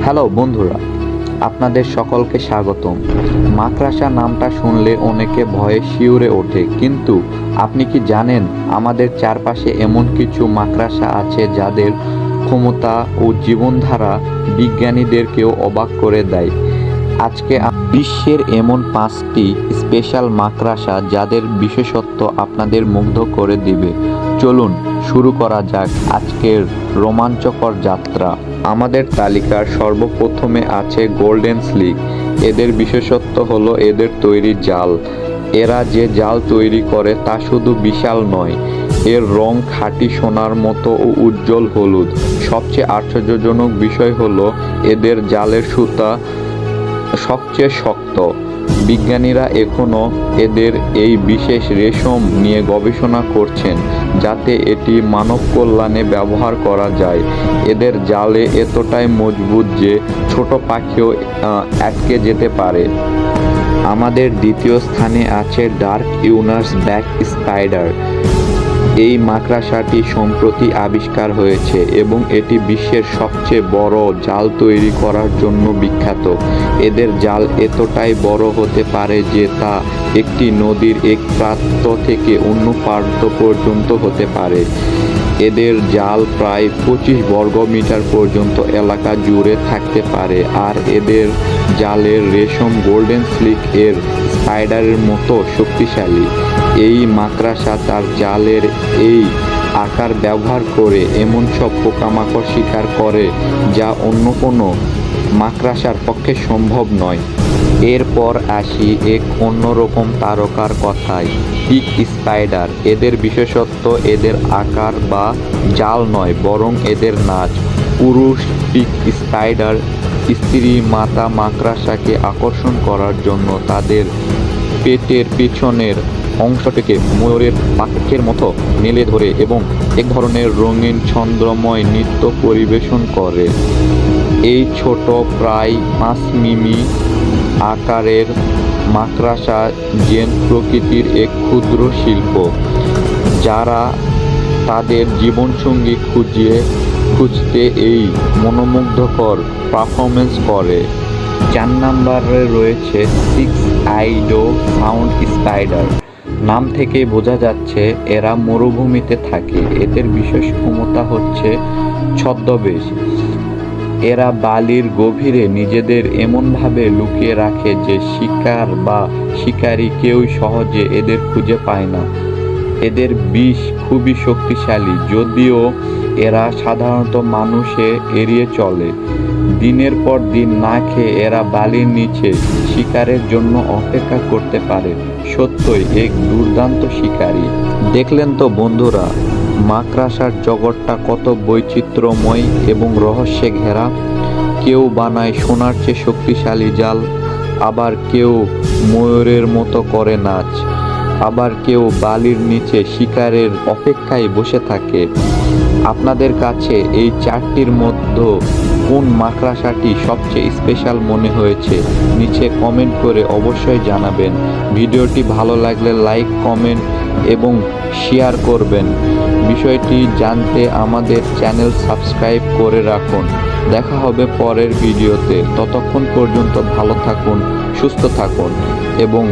Hello বন্ধুরা, আপনাদের সকলকে স্বাগতম। মাকড়সা নামটা শুনলে অনেকে ভয়ে শিউরে ওঠে, কিন্তু আপনি কি জানেন আমাদের চারপাশে এমন কিছু মাকড়সা আছে যাদের ক্ষমতা ও জীবনধারা বিজ্ঞানীদেরকেও অবাক করে দেয়। আজকে বিশ্বের এমন 5টি স্পেশাল মাকড়সা যাদের বিশেষত্ব আপনাদের মুগ্ধ করে দিবে। চলুন শুরু করা যাক আজকের রোমাঞ্চকর যাত্রা। আমাদের তালিকার সর্বপ্রথমে আছে গোল্ডেন স্লিক। এদের বিশেষত্ব হলো এদের তৈরি জাল। এরা যে জাল তৈরি করে তা শুধু বিশাল নয়, এর রং খাঁটি সোনার মতো ও উজ্জ্বল হলুদ। সবচেয়ে আশ্চর্যজনক বিষয় হলো এদের জালের সুতা সবচেয়ে শক্ত। বিজ্ঞানীরা এখনও এদের এই বিশেষ রেশম নিয়ে গবেষণা করছেন, যাতে এটি মানব কল্যাণে ব্যবহার করা যায়। এদের জালে এতটাই মজবুত যে ছোট পাখিও আটকে যেতে পারে। আমাদের দ্বিতীয় স্থানে আছে ডার্ক ইউনার্স ব্ল্যাক স্পাইডার। এই মাকড়সাটি সম্প্রতি আবিষ্কার হয়েছে এবং এটি বিশ্বের সবচেয়ে বড় জাল তৈরি করার জন্য বিখ্যাত। এদের জাল এতটাই বড় হতে পারে যে তা একটি নদীর এক প্রান্ত থেকে অন্য প্রান্ত পর্যন্ত হতে পারে। এদের জাল প্রায় 25 বর্গ মিটার পর্যন্ত এলাকা জুড়ে থাকতে পারে, আর এদের জালের রেশম গোল্ডেন স্লিক এর স্পাইডারের মতো শক্তিশালী। এই মাকড়সা তার জালের এই আকার ব্যবহার করে এমন সব পোকামাকড় শিকার করে যা অন্য কোনো মাকড়সার পক্ষে সম্ভব নয়। এরপর আসি এক অন্যরকম তারকার কথায়, পিক স্পাইডার। এদের বিশেষত্ব এদের আকার বা জাল নয়, বরং এদের নাচ। পুরুষ পিক স্পাইডার স্ত্রী মাতা মাকড়সাকে আকর্ষণ করার জন্য তাদের পেটের পিছনের অংশটিকে ময়ূরের পাখের মতো মেলে ধরে এবং এক ধরনের রঙিন ছন্দময় নৃত্য পরিবেশন করে। এই ছোট প্রায় 5 মিমি আকারের মাকড়সা যেন প্রকৃতির এক ক্ষুদ্র শিল্প, যারা তাদের জীবনসঙ্গী খুঁজতে এই মনোমুগ্ধকর পারফরমেন্স করে। 4 নম্বরে রয়েছে 6-আইড সাউন্ড স্পাইডার। নাম থেকে বোঝা যাচ্ছে এরা মরুভূমিতে থাকে। এদের বিশেষ ক্ষমতা হচ্ছে ছদ্মবেশ। এরা বালির গভীরে নিজেদের এমনভাবে লুকিয়ে রাখে যে শিকার বা শিকারী কেউই সহজে এদের খুঁজে পায় না। এদের বিষ খুবই শক্তিশালী, যদিও এরা সাধারণত মানুষে এড়িয়ে চলে। দিনের পর দিন না খেয়ে এরা বালির নিচে শিকারের জন্য অপেক্ষা করতে পারে। সত্যই এক দুর্দান্ত শিকারী। দেখলেন তো বন্ধুরা, মাকড়সার জগৎটা কত বৈচিত্র্যময় এবং রহস্যে ঘেরা। কেউ বানায় সোনার চেয়ে শক্তিশালী জাল, আবার কেউ ময়ূরের মতো করে নাচ, আবার কেউ বালির নিচে শিকারের অপেক্ষায় বসে থাকে। আপনাদের কাছে এই 4টির মধ্যে কোন মাকড়সাটি সবচেয়ে স্পেশাল মনে হয়েছে নিচে কমেন্ট করে অবশ্যই জানাবেন। ভিডিওটি ভালো লাগলে লাইক, কমেন্ট এবং শেয়ার করবেন। বিষয়টি জানতে আমাদের চ্যানেল সাবস্ক্রাইব করে রাখুন। দেখা হবে পরের ভিডিওতে। ততক্ষণ পর্যন্ত ভালো থাকুন, সুস্থ থাকুন এবং